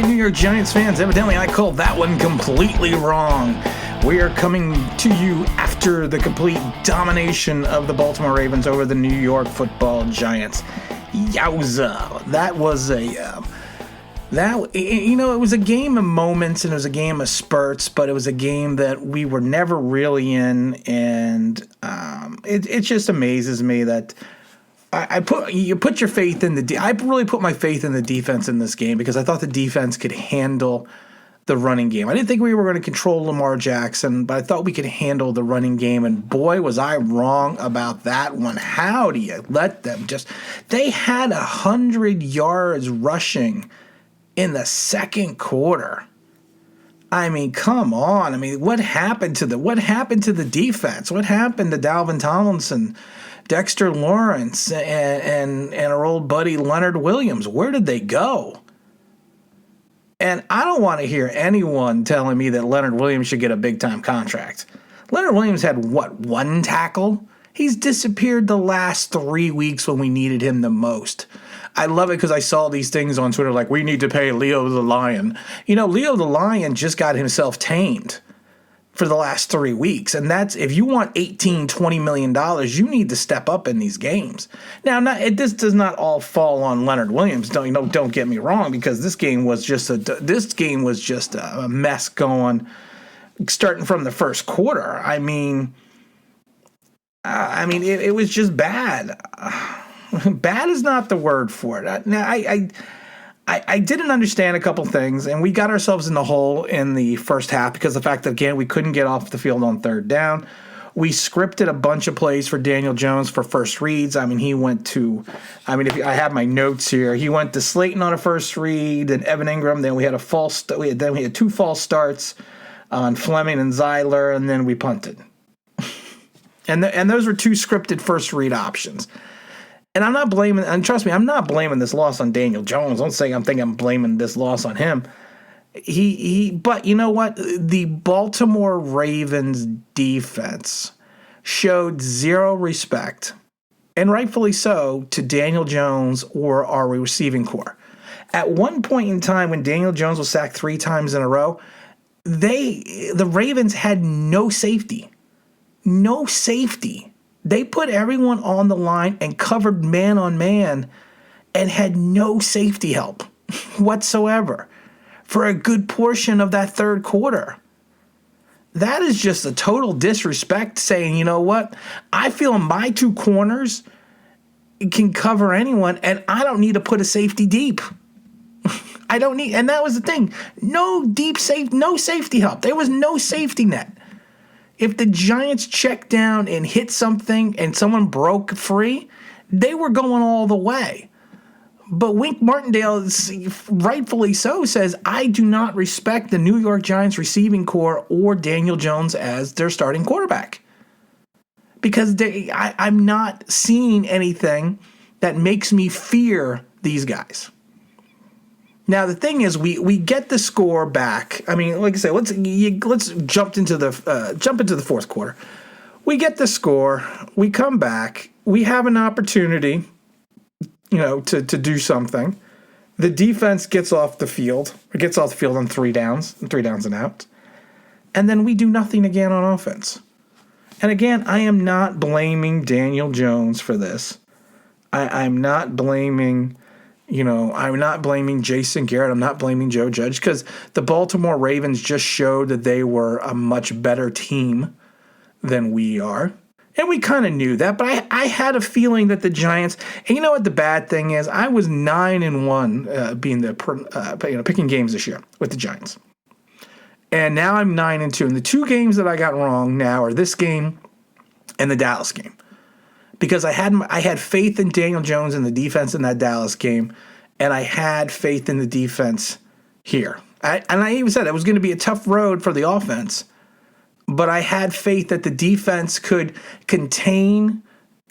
right, New York Giants fans, evidently I called that one completely wrong. We are coming to you after the complete domination of the Baltimore Ravens over the New York Football Giants. Yowza. That was it was a game of moments and it was a game of spurts, but it was a game that we were never really in, and it just amazes me that I put your faith in I really put my faith in the defense in this game because I thought the defense could handle the running game. I didn't think we were going to control Lamar Jackson, but I thought we could handle the running game, and boy, was I wrong about that one. How do you let them they had 100 yards rushing in the second quarter. I mean, come on. I mean, what happened to the defense? What happened to Dalvin Tomlinson, Dexter Lawrence, and our old buddy Leonard Williams? Where did they go? And I don't want to hear anyone telling me that Leonard Williams should get a big-time contract. Leonard Williams had, one tackle? He's disappeared the last 3 weeks when we needed him the most. I love it because I saw these things on Twitter like, we need to pay Leo the Lion. Leo the Lion just got himself tamed for the last 3 weeks. And that's, if you want $18-20 million, you need to step up in these games. Now, this does not all fall on Leonard Williams. Don't get me wrong, because this game was just a mess going, starting from the first quarter. It was just bad. Bad is not the word for it. Now, I didn't understand a couple things, and we got ourselves in the hole in the first half because of the fact that, again, we couldn't get off the field on third down. We scripted a bunch of plays for Daniel Jones for first reads. I have my notes here. He went to Slayton on a first read, then Evan Ingram. Then we had two false starts on Fleming and Zeiler, and then we punted. and those were two scripted first read options. And I'm not blaming, and trust me, I'm not blaming this loss on Daniel Jones. Don't say I'm blaming this loss on him. But you know what? The Baltimore Ravens defense showed zero respect, and rightfully so, to Daniel Jones or our receiving core. At one point in time when Daniel Jones was sacked 3 times in a row, the Ravens had no safety. No safety. They put everyone on the line and covered man on man and had no safety help whatsoever for a good portion of that third quarter. That is just a total disrespect, saying, you know what, I feel my 2 corners can cover anyone and I don't need to put a safety deep. And that was the thing. No safety help. There was no safety net. If the Giants checked down and hit something and someone broke free, they were going all the way. But Wink Martindale, rightfully so, says, I do not respect the New York Giants receiving core or Daniel Jones as their starting quarterback. Because I'm not seeing anything that makes me fear these guys. Now, the thing is, we get the score back. I mean, like I said, let's jump into the fourth quarter. We get the score. We come back. We have an opportunity, to do something. The defense gets off the field. It gets off the field on 3 downs and out. And then we do nothing again on offense. And again, I am not blaming Daniel Jones for this. I'm not blaming... I'm not blaming Jason Garrett. I'm not blaming Joe Judge, because the Baltimore Ravens just showed that they were a much better team than we are. And we kind of knew that, but I had a feeling that the Giants, and you know what the bad thing is? I was 9-1 picking games this year with the Giants. And now I'm 9-2. And the 2 games that I got wrong now are this game and the Dallas game. Because I had faith in Daniel Jones and the defense in that Dallas game, and I had faith in the defense here. I even said it was going to be a tough road for the offense, but I had faith that the defense could contain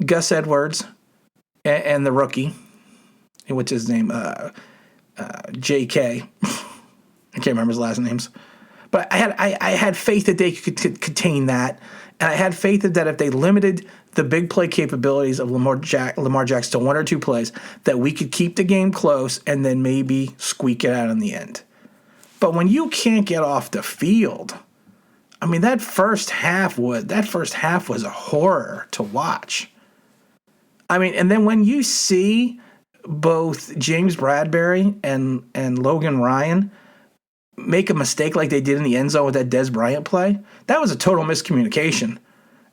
Gus Edwards and the rookie, what's his name, J.K. I can't remember his last names, but I had faith that they could contain that, and I had faith that if they limited the big play capabilities of Lamar Jackson to 1 or 2 plays, that we could keep the game close and then maybe squeak it out in the end. But when you can't get off the field, I mean, that first half was a horror to watch. I mean, and then when you see both James Bradbury and Logan Ryan make a mistake like they did in the end zone with that Dez Bryant play, that was a total miscommunication.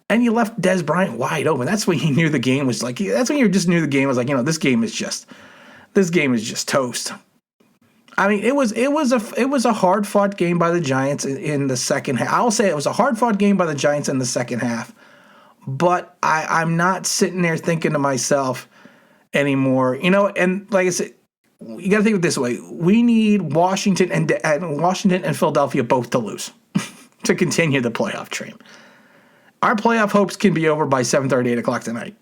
And you left Dez Bryant wide open. That's when you knew the game was like, that's when you just knew the game was like, this game is just toast. I mean, it was a hard fought game by the Giants in the second half. I'll say it was a hard fought game by the Giants in the second half. But I'm not sitting there thinking to myself anymore, and like I said, you got to think of it this way. We need Washington and Philadelphia both to lose to continue the playoff train. Our playoff hopes can be over by 7:30, 8 o'clock tonight.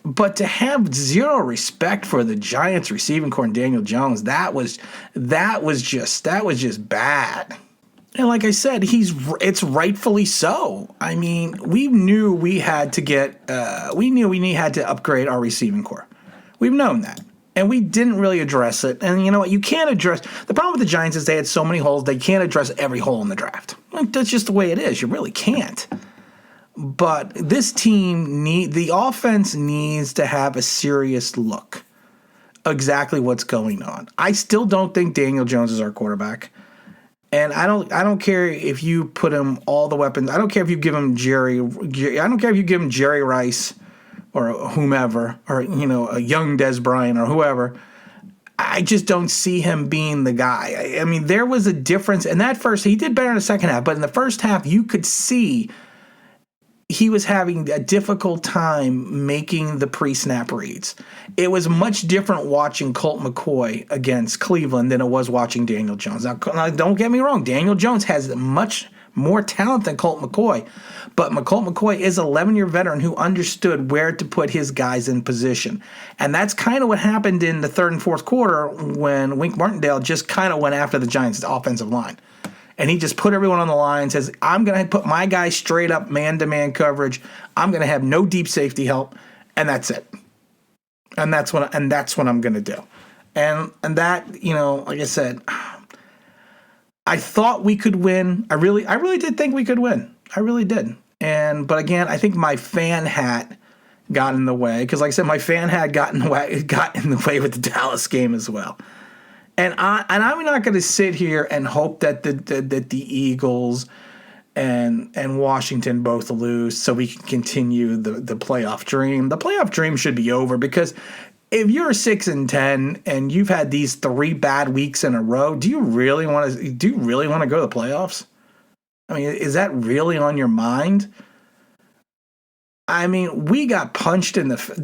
But to have zero respect for the Giants receiving core and Daniel Jones, that was just bad. And like I said, it's rightfully so. I mean, we knew we had to upgrade our receiving core. We've known that. And we didn't really address it. And you know what? You can't address – the problem with the Giants is they had so many holes, they can't address every hole in the draft. Like, that's just the way it is. You really can't. But this team the offense needs to have a serious look exactly what's going on. I still don't think Daniel Jones is our quarterback. And I don't care if you put him all the weapons. I don't care if you give him Jerry Rice or whomever, or a young Dez Bryant or whoever. I just don't see him being the guy. I mean, there was a difference in that first. He did better in the second half, but in the first half, you could see he was having a difficult time making the pre-snap reads. It was much different watching Colt McCoy against Cleveland than it was watching Daniel Jones. Now, don't get me wrong. Daniel Jones has much more talent than Colt McCoy, but Colt McCoy is an 11-year veteran who understood where to put his guys in position. And that's kind of what happened in the third and fourth quarter when Wink Martindale just kind of went after the Giants' offensive line. And he just put everyone on the line and says, I'm going to put my guys straight up man-to-man coverage. I'm going to have no deep safety help, and that's it. And that's what I'm going to do. And that, like I said, I thought we could win. I really did think we could win. I really did. But again, I think my fan hat got in the way because, like I said, my fan hat got in the way with the Dallas game as well. And I'm not going to sit here and hope that the Eagles and Washington both lose so we can continue the playoff dream. The playoff dream should be over because if you're 6-10 and you've had these 3 bad weeks in a row, do you really want to go to the playoffs? I mean, is that really on your mind? I mean, we got punched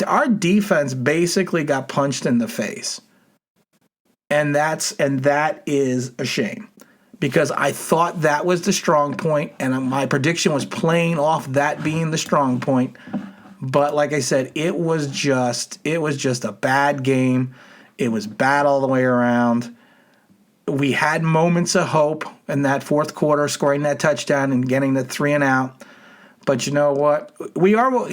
our defense basically got punched in the face. And that is a shame because I thought that was the strong point, and my prediction was playing off that being the strong point. But like I said, it was just a bad game. It was bad all the way around. We had moments of hope in that fourth quarter, scoring that touchdown and getting the 3 and out. But you know what? We are who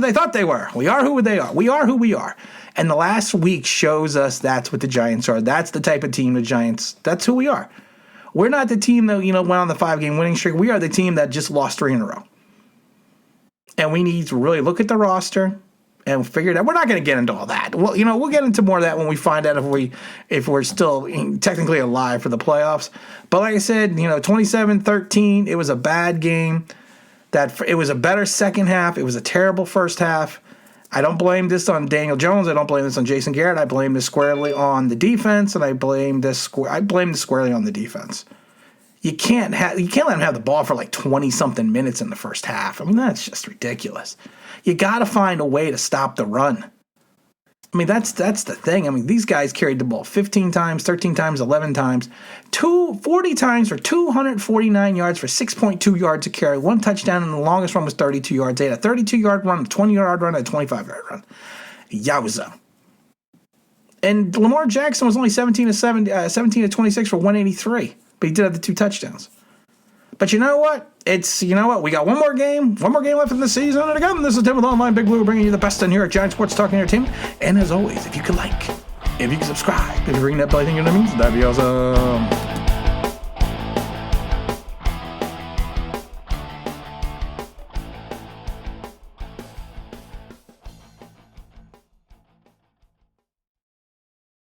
they thought they were. We are who they are. We are who we are. And the last week shows us that's what the Giants are. That's the type of team the Giants, that's who we are. We're not the team that, went on the 5-game winning streak. We are the team that just lost 3 in a row. And we need to really look at the roster and figure it out. We're not going to get into all that. Well, we'll get into more of that when we find out if we're still technically alive for the playoffs. But like I said, 27-13, it was a bad game. It was a better second half. It was a terrible first half. I don't blame this on Daniel Jones. I don't blame this on Jason Garrett. I blame this squarely on the defense, and I blame this squarely on the defense. You can't let him have the ball for like 20-something minutes in the first half. I mean, that's just ridiculous. You got to find a way to stop the run. I mean, that's the thing. I mean, these guys carried the ball 15 times, 13 times, 11 times, 40 times for 249 yards for 6.2 yards to carry, 1 touchdown, and the longest run was 32 yards. They had a 32-yard run, a 20-yard run, and a 25-yard run. Yowza. And Lamar Jackson was only 17 to 26 for 183, but he did have the 2 touchdowns. But you know what? We got one more game left in the season. And again, this is Tim with Online Big Blue, bringing you the best on here at Giant Sports Talk and Entertainment. And as always, if you could like, if you can subscribe, if you ring that bell, you know what I mean? That'd be awesome.